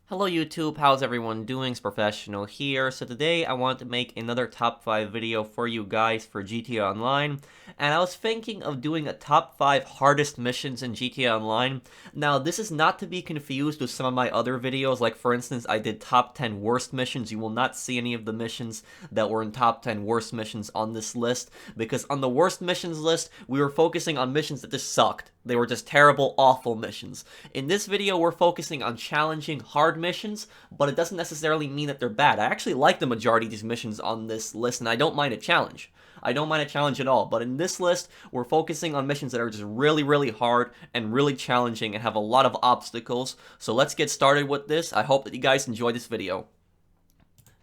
Hello YouTube, how's everyone doing? It's Professional here. So today I want to make another top 5 video for you guys for GTA Online. And I was thinking of doing a top 5 hardest missions in GTA Online. Now this is not to be confused with some of my other videos, like for instance I did top 10 worst missions. You will not see any of the missions that were in top 10 worst missions on this list, because on the worst missions list we were focusing on missions that just sucked. They were just terrible, awful missions. In this video, we're focusing on challenging, hard missions, but it doesn't necessarily mean that they're bad. I actually like the majority of these missions on this list, and I don't mind a challenge. I don't mind a challenge at all, but in this list, we're focusing on missions that are just really, really hard and really challenging and have a lot of obstacles. So let's get started with this. I hope that you guys enjoy this video.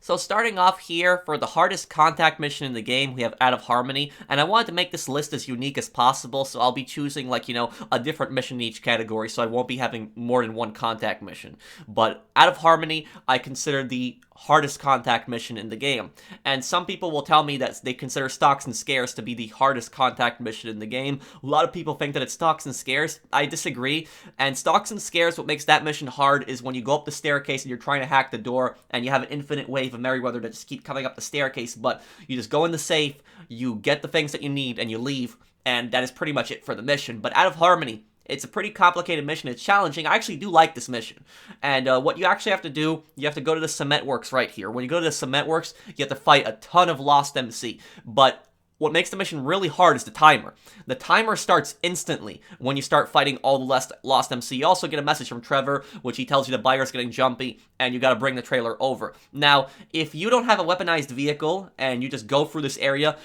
So starting off here, for the hardest contact mission in the game, we have Out of Harmony, and I wanted to make this list as unique as possible, so I'll be choosing, like, a different mission in each category, so I won't be having more than one contact mission. But Out of Harmony, I consider the hardest contact mission in the game. And some people will tell me that they consider Stocks and Scares to be the hardest contact mission in the game. A lot of people think that it's Stocks and Scares. I disagree. And Stocks and Scares, what makes that mission hard is when you go up the staircase and you're trying to hack the door and you have an infinite wave of Merryweather that just keep coming up the staircase, but you just go in the safe, you get the things that you need, and you leave, and that is pretty much it for the mission. But Out of Harmony, it's a pretty complicated mission. It's challenging. I actually do like this mission. And what you actually have to do, you have to go to the Cement Works right here. When you go to the Cement Works, you have to fight a ton of Lost MC. But what makes the mission really hard is the timer. The timer starts instantly when you start fighting all the Lost MC. You also get a message from Trevor, which he tells you the buyer's getting jumpy, and you gotta bring the trailer over. Now, if you don't have a weaponized vehicle, and you just go through this area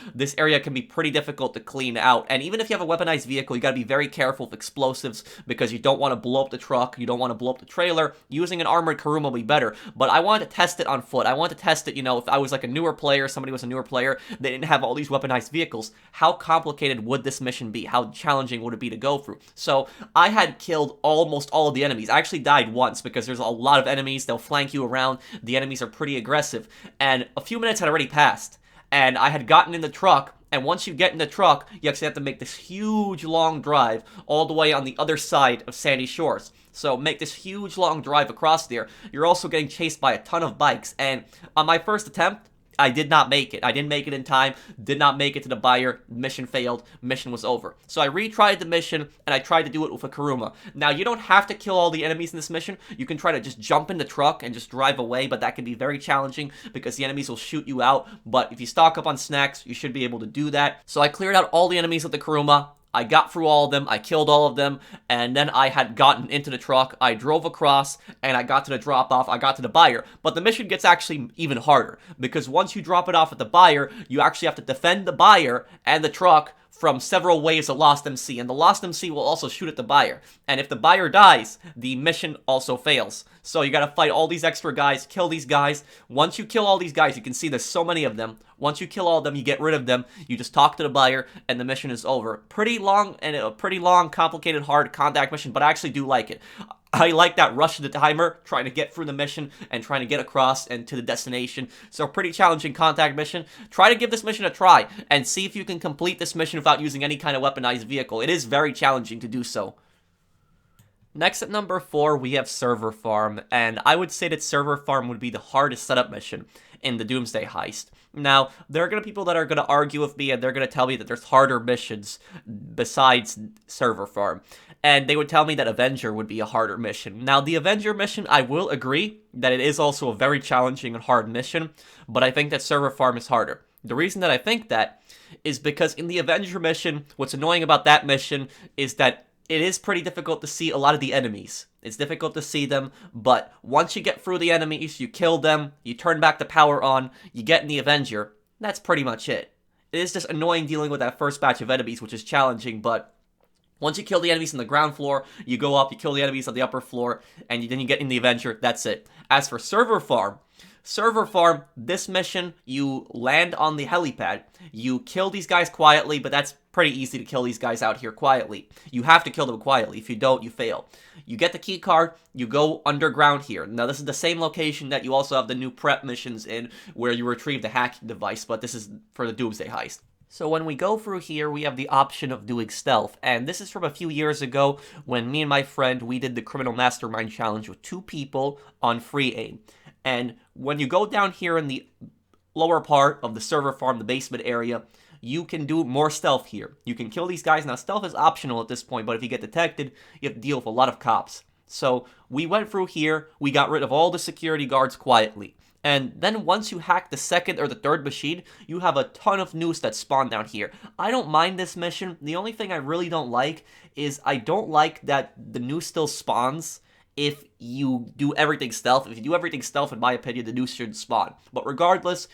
can be pretty difficult to clean out. And even if you have a weaponized vehicle, you gotta be very careful with explosives, because you don't want to blow up the truck, you don't want to blow up the trailer. Using an armored Kuruma will be better, but I wanted to test it on foot. I wanted to test it, if I was like a newer player, somebody was a newer player, they didn't have all these weaponized vehicles, how complicated would this mission be? How challenging would it be to go through? So I had killed almost all of the enemies. I actually died once because there's a lot of enemies. They'll flank you around. The enemies are pretty aggressive. And a few minutes had already passed. And I had gotten in the truck. And once you get in the truck, you actually have to make this huge long drive all the way on the other side of Sandy Shores. So make this huge long drive across there. You're also getting chased by a ton of bikes. And on my first attempt, I did not make it. I didn't make it in time, did not make it to the buyer, mission failed, mission was over. So I retried the mission, and I tried to do it with a Kuruma. Now, you don't have to kill all the enemies in this mission. You can try to just jump in the truck and just drive away, but that can be very challenging because the enemies will shoot you out. But if you stock up on snacks, you should be able to do that. So I cleared out all the enemies with the Kuruma. I got through all of them, I killed all of them, and then I had gotten into the truck, I drove across, and I got to the drop-off, I got to the buyer. But the mission gets actually even harder, because once you drop it off at the buyer, you actually have to defend the buyer and the truck from several waves of Lost MC, and the Lost MC will also shoot at the buyer. And if the buyer dies, the mission also fails. So you gotta fight all these extra guys, kill these guys. Once you kill all these guys, you can see there's so many of them. Once you kill all of them, you get rid of them, you just talk to the buyer, and the mission is over. Pretty long, and a pretty long, complicated, hard contact mission, but I actually do like it. I like that rush to the timer, trying to get through the mission and trying to get across and to the destination. So pretty challenging contact mission. Try to give this mission a try and see if you can complete this mission without using any kind of weaponized vehicle. It is very challenging to do so. Next at number 4, we have Server Farm, and I would say that Server Farm would be the hardest setup mission in the Doomsday Heist. Now, there are going to be people that are going to argue with me, and they're going to tell me that there's harder missions besides Server Farm. And they would tell me that Avenger would be a harder mission. Now, the Avenger mission, I will agree that it is also a very challenging and hard mission, but I think that Server Farm is harder. The reason that I think that is because in the Avenger mission, what's annoying about that mission is that it is pretty difficult to see a lot of the enemies. It's difficult to see them, but once you get through the enemies, you kill them, you turn back the power on, you get in the Avenger, that's pretty much it. It is just annoying dealing with that first batch of enemies, which is challenging, but once you kill the enemies on the ground floor, you go up, you kill the enemies on the upper floor, and then you get in the Avenger, that's it. As for Server Farm, this mission, you land on the helipad, you kill these guys quietly, but that's pretty easy to kill these guys out here quietly. You have to kill them quietly. If you don't, you fail. You get the key card, you go underground here. Now, this is the same location that you also have the new prep missions in, where you retrieve the hacking device, but this is for the Doomsday Heist. So when we go through here, we have the option of doing stealth, and this is from a few years ago when me and my friend, we did the Criminal Mastermind Challenge with 2 people on free aim. And when you go down here in the lower part of the server farm, the basement area, you can do more stealth here. You can kill these guys. Now, stealth is optional at this point, but if you get detected, you have to deal with a lot of cops. So we went through here, we got rid of all the security guards quietly. And then once you hack the second or the third machine, you have a ton of noose that spawn down here. I don't mind this mission. The only thing I really don't like is I don't like that the noose still spawns if you do everything stealth. If you do everything stealth, in my opinion, the noose shouldn't spawn. But regardless,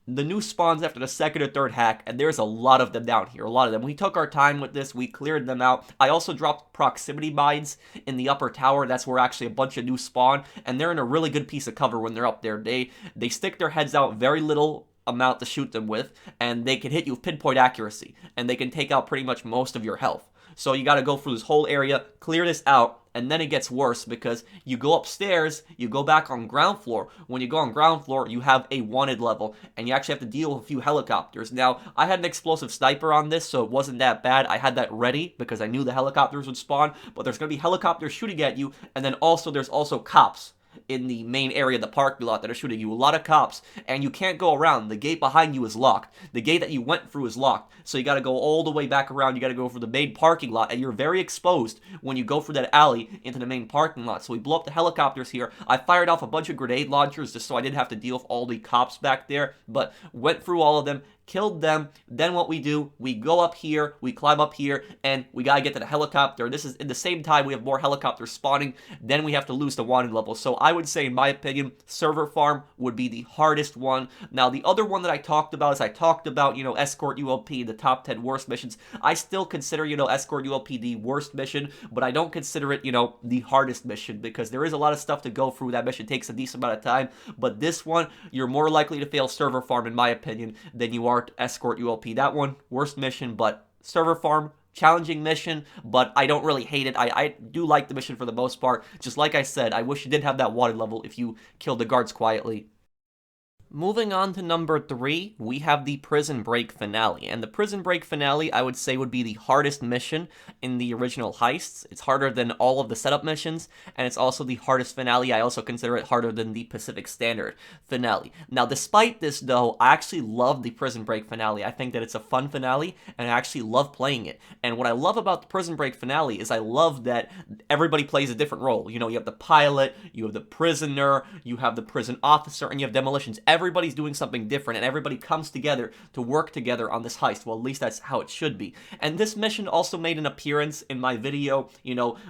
the noose spawns after the second or third hack, and there's a lot of them down here, a lot of them. We took our time with this, we cleared them out. I also dropped proximity mines in the upper tower. That's where actually a bunch of noose spawn, and they're in a really good piece of cover when they're up there. They stick their heads out, very little amount to shoot them with, and they can hit you with pinpoint accuracy, and they can take out pretty much most of your health. So you got to go through this whole area, clear this out, and then it gets worse because you go upstairs, you go back on ground floor. When you go on ground floor, you have a wanted level, and you actually have to deal with a few helicopters. Now, I had an explosive sniper on this, so it wasn't that bad. I had that ready because I knew the helicopters would spawn, but there's going to be helicopters shooting at you, and then also there's also cops in the main area of the parking lot that are shooting you. A lot of cops, and you can't go around. The gate behind you is locked. The gate that you went through is locked, so you got to go all the way back around. You got to go through the main parking lot, and you're very exposed when you go through that alley into the main parking lot. So we blow up the helicopters here. I fired off a bunch of grenade launchers just so I didn't have to deal with all the cops back there, but went through all of them, killed them. Then what we do, we go up here, we climb up here, and we gotta get to the helicopter. This is in the same time we have more helicopters spawning, then we have to lose the wanted level. So I would say, in my opinion, server farm would be the hardest one. Now, the other one that I talked about is escort ULP, the top 10 worst missions. I still consider, escort ULP the worst mission, but I don't consider it, the hardest mission, because there is a lot of stuff to go through. That mission takes a decent amount of time, but this one, you're more likely to fail server farm, in my opinion, than you are escort ULP. That one, worst mission, but server farm, challenging mission, but I don't really hate it. I do like the mission for the most part. Just like I said, I wish you did have that wanted level if you killed the guards quietly. Moving on to number 3, we have the Prison Break finale. And the Prison Break finale, I would say, would be the hardest mission in the original heists. It's harder than all of the setup missions, and it's also the hardest finale. I also consider it harder than the Pacific Standard finale. Now, despite this, though, I actually love the Prison Break finale. I think that it's a fun finale, and I actually love playing it. And what I love about the Prison Break finale is I love that everybody plays a different role. You have the pilot, you have the prisoner, you have the prison officer, and you have demolitions. Everybody's doing something different, and everybody comes together to work together on this heist. Well, at least that's how it should be. And this mission also made an appearance in my video,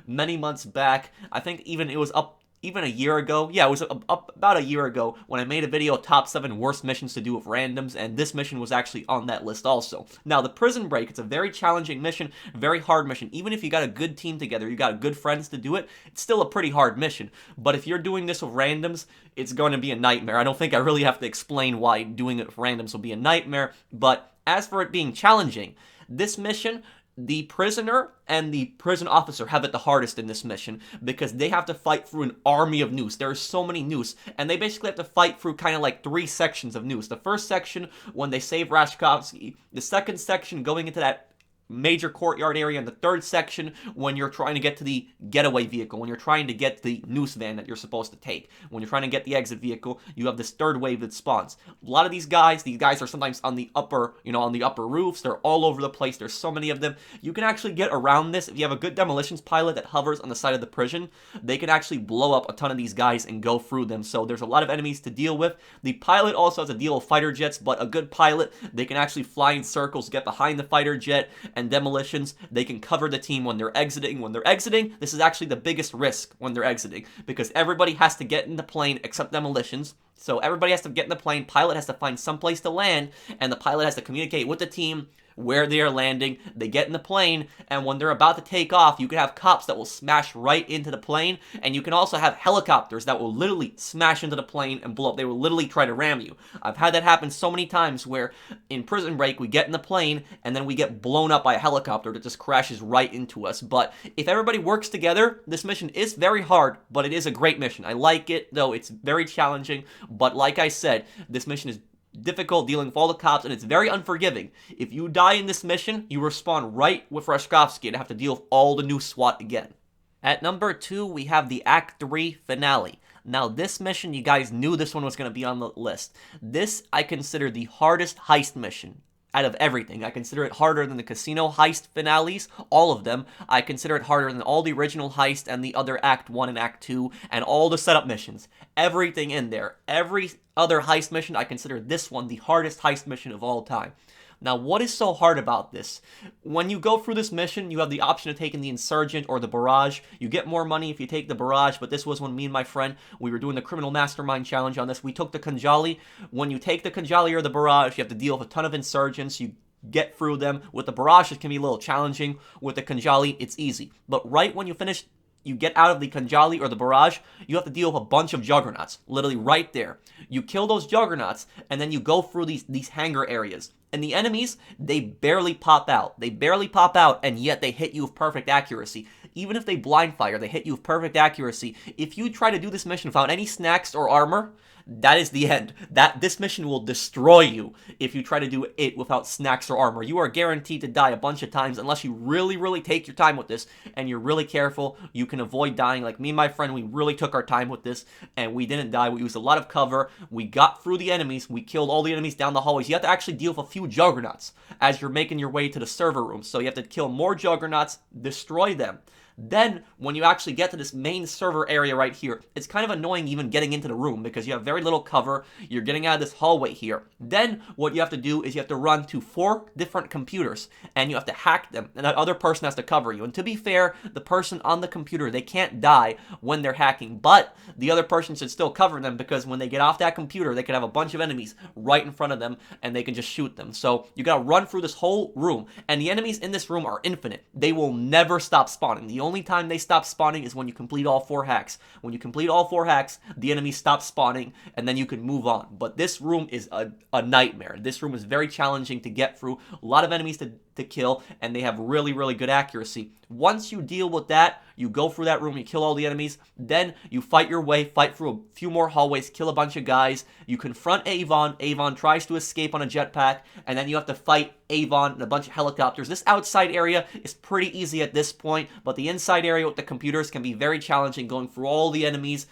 many months back. I think even it was up even a year ago. Yeah, it was up about a year ago when I made a video, top 7 worst missions to do with randoms, and this mission was actually on that list also. Now, the Prison Break, it's a very challenging mission, very hard mission. Even if you got a good team together, you got good friends to do it, it's still a pretty hard mission. But if you're doing this with randoms, it's going to be a nightmare. I don't think I really have to explain why doing it with randoms will be a nightmare, but as for it being challenging, this mission, the prisoner and the prison officer have it the hardest in this mission because they have to fight through an army of noose. There are so many noose, and they basically have to fight through kind of like 3 sections of noose. The first section, when they save Rashkovsky. The second section, going into that major courtyard area, in the third section when you're trying to get to the getaway vehicle, when you're trying to get the noose van that you're supposed to take, when you're trying to get the exit vehicle, you have this third wave that spawns. A lot of these guys are sometimes on the upper, on the upper roofs. They're all over the place. There's so many of them. You can actually get around this if you have a good demolitions pilot that hovers on the side of the prison. They can actually blow up a ton of these guys and go through them. So there's a lot of enemies to deal with. The pilot also has to deal with fighter jets, but a good pilot, they can actually fly in circles, get behind the fighter jet, and demolitions, they can cover the team when they're exiting. When they're exiting, this is actually the biggest risk when they're exiting, because everybody has to get in the plane except demolitions. So everybody has to get in the plane, pilot has to find some place to land, and the pilot has to communicate with the team where they are landing. They get in the plane, and when they're about to take off, you can have cops that will smash right into the plane, and you can also have helicopters that will literally smash into the plane and blow up. They will literally try to ram you. I've had that happen so many times where in Prison Break, we get in the plane, and then we get blown up by a helicopter that just crashes right into us. But if everybody works together, this mission is very hard, but it is a great mission. I like it, though it's very challenging, but like I said, this mission is difficult dealing with all the cops, and it's very unforgiving. If you die in this mission, you respawn right with Reshkovsky and have to deal with all the new SWAT again. At number 2, we have the Act 3 finale. Now, this mission, you guys knew this one was going to be on the list. This, I consider the hardest heist mission out of everything. I consider it harder than the casino heist finales, all of them. I consider it harder than all the original heist and the other Act 1 and Act 2 and all the setup missions. Everything in there. Every other heist mission, I consider this one the hardest heist mission of all time. Now, what is so hard about this? When you go through this mission, you have the option of taking the Insurgent or the Barrage. You get more money if you take the Barrage, but this was when me and my friend, we were doing the Criminal Mastermind Challenge on this. We took the Khanjali. When you take the Khanjali or the Barrage, you have to deal with a ton of Insurgents. You get through them. With the Barrage, it can be a little challenging. With the Khanjali, it's easy. But right when you finish, you get out of the Khanjali or the Barrage, you have to deal with a bunch of Juggernauts. Literally right there. You kill those Juggernauts, and then you go through these hangar areas. And the enemies, they barely pop out. They barely pop out, and yet they hit you with perfect accuracy. Even if they blind fire, they hit you with perfect accuracy. If you try to do this mission without any snacks or armor, that is the end. This mission will destroy you if you try to do it without snacks or armor. You are guaranteed to die a bunch of times unless you really, really take your time with this and you're really careful. You can avoid dying. Like me and my friend, we really took our time with this and we didn't die. We used a lot of cover. We got through the enemies. We killed all the enemies down the hallways. You have to actually deal with a few Juggernauts as you're making your way to the server room. So you have to kill more Juggernauts, destroy them. Then, when you actually get to this main server area right here, it's kind of annoying even getting into the room because you have very little cover. You're getting out of this hallway here. Then, what you have to do is you have to run to 4 different computers, and you have to hack them, and that other person has to cover you. And to be fair, the person on the computer, they can't die when they're hacking, but the other person should still cover them because when they get off that computer, they could have a bunch of enemies right in front of them, and they can just shoot them. So, you gotta run through this whole room, and the enemies in this room are infinite. They will never stop spawning. The only time they stop spawning is when you complete all 4 hacks. When you complete all 4 hacks, the enemies stop spawning, and then you can move on. But this room is a nightmare. This room is very challenging to get through. A lot of enemies to kill, and they have really, really good accuracy. Once you deal with that, you go through that room, you kill all the enemies, then you fight your way, fight through a few more hallways, kill a bunch of guys, you confront Avon, Avon tries to escape on a jetpack, and then you have to fight Avon and a bunch of helicopters. This outside area is pretty easy at this point, but the inside area with the computers can be very challenging, going through all the enemies,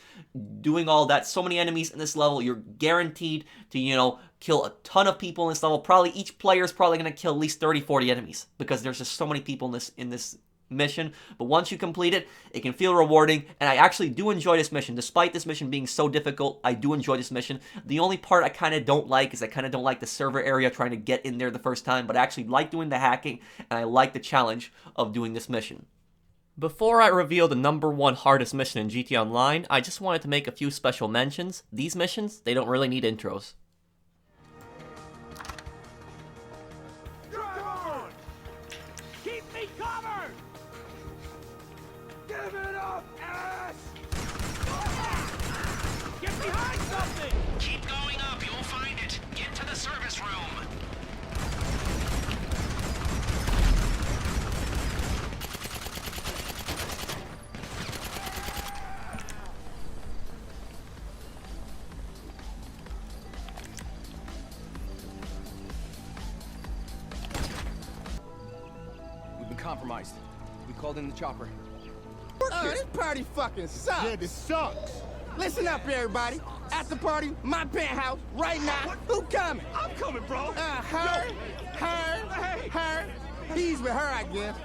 doing all that. So many enemies in this level, you're guaranteed to, kill a ton of people in this level. Probably each player is probably going to kill at least 30, 40 enemies because there's just so many people in this mission. But once you complete it, it can feel rewarding, and I actually do enjoy this mission. Despite this mission being so difficult, I do enjoy this mission. The only part I kind of don't like is I kind of don't like the server area trying to get in there the first time, but I actually like doing the hacking, and I like the challenge of doing this mission. Before I reveal the #1 hardest mission in GTA Online, I just wanted to make a few special mentions. These missions, they don't really need intros. Give it up, ass! Get behind something! Keep going up, you'll find it. Get to the service room. We've been compromised. We called in the chopper. Oh, this party fucking sucks. Yeah, this sucks. Listen up, everybody. After party, my penthouse, right now. Who coming? I'm coming, bro. Her. He's with her, I guess.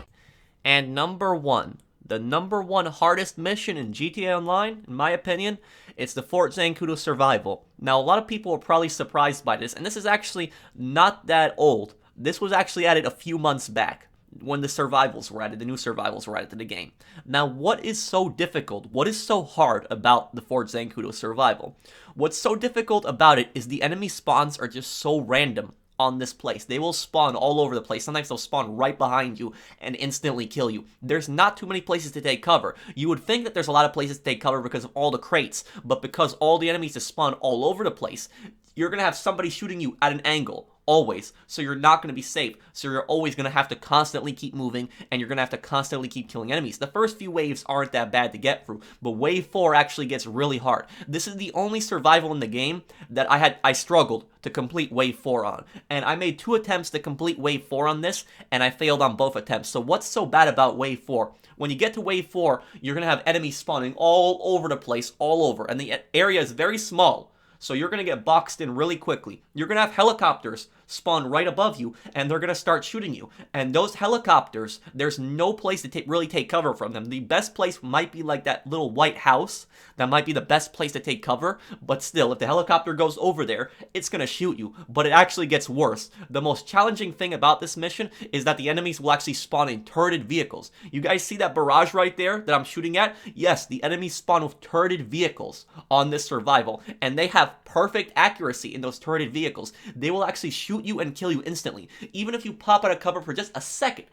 And #1, the #1 hardest mission in GTA Online, in my opinion, it's the Fort Zancudo Survival. Now, a lot of people are probably surprised by this, and this is actually not that old. This was actually added a few months back, when the survivals were added, the new survivals were added to the game. Now, what is so difficult? What is so hard about the Fort Zancudo Survival? What's so difficult about it is the enemy spawns are just so random on this place. They will spawn all over the place. Sometimes they'll spawn right behind you and instantly kill you. There's not too many places to take cover. You would think that there's a lot of places to take cover because of all the crates, but because all the enemies just spawn all over the place, you're going to have somebody shooting you at an angle always. So you're not going to be safe. So you're always going to have to constantly keep moving, and you're going to have to constantly keep killing enemies. The first few waves aren't that bad to get through, but wave 4 actually gets really hard. This is the only survival in the game that I struggled to complete wave 4 on, and I made 2 attempts to complete wave 4 on this, and I failed on both attempts. So what's so bad about wave 4? When you get to wave 4, you're going to have enemies spawning all over the place, all over, and the area is very small. So you're going to get boxed in really quickly. You're going to have helicopters spawn right above you, and they're going to start shooting you. And those helicopters, there's no place to really take cover from them. The best place might be like that little white house. That might be the best place to take cover. But still, if the helicopter goes over there, it's going to shoot you. But it actually gets worse. The most challenging thing about this mission is that the enemies will actually spawn in turreted vehicles. You guys see that barrage right there that I'm shooting at? Yes, the enemies spawn with turreted vehicles on this survival. And they have perfect accuracy in those turreted vehicles. They will actually shoot you and kill you instantly. Even if you pop out of cover for just a second,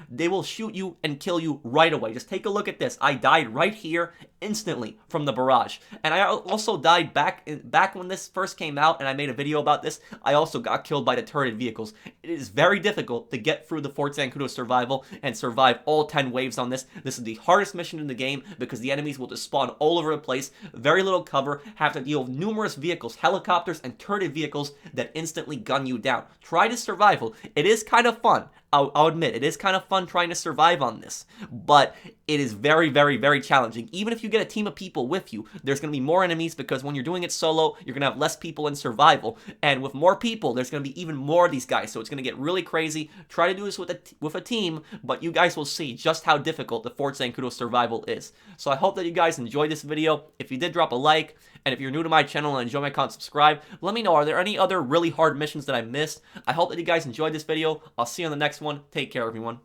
they will shoot you and kill you right away. Just take a look at this. I died right here instantly from the barrage. And I also died back when this first came out, and I made a video about this. I also got killed by the turreted vehicles. It is very difficult to get through the Fort Zancudo survival and survive all 10 waves on this. This is the hardest mission in the game because the enemies will just spawn all over the place, very little cover, have to deal with numerous vehicles, helicopters, and turreted vehicles that instantly gun you down. Try the survival. It is kind of fun. I'll admit, it is kind of fun trying to survive on this, but it is very, very, very challenging. Even if you get a team of people with you, there's going to be more enemies because when you're doing it solo, you're going to have less people in survival, and with more people, there's going to be even more of these guys, so it's going to get really crazy. Try to do this with a team, but you guys will see just how difficult the Fort Zancudo survival is. So I hope that you guys enjoyed this video. If you did, drop a like, and if you're new to my channel and enjoy my content, subscribe. Let me know, are there any other really hard missions that I missed? I hope that you guys enjoyed this video. I'll see you on the next one. Take care, everyone.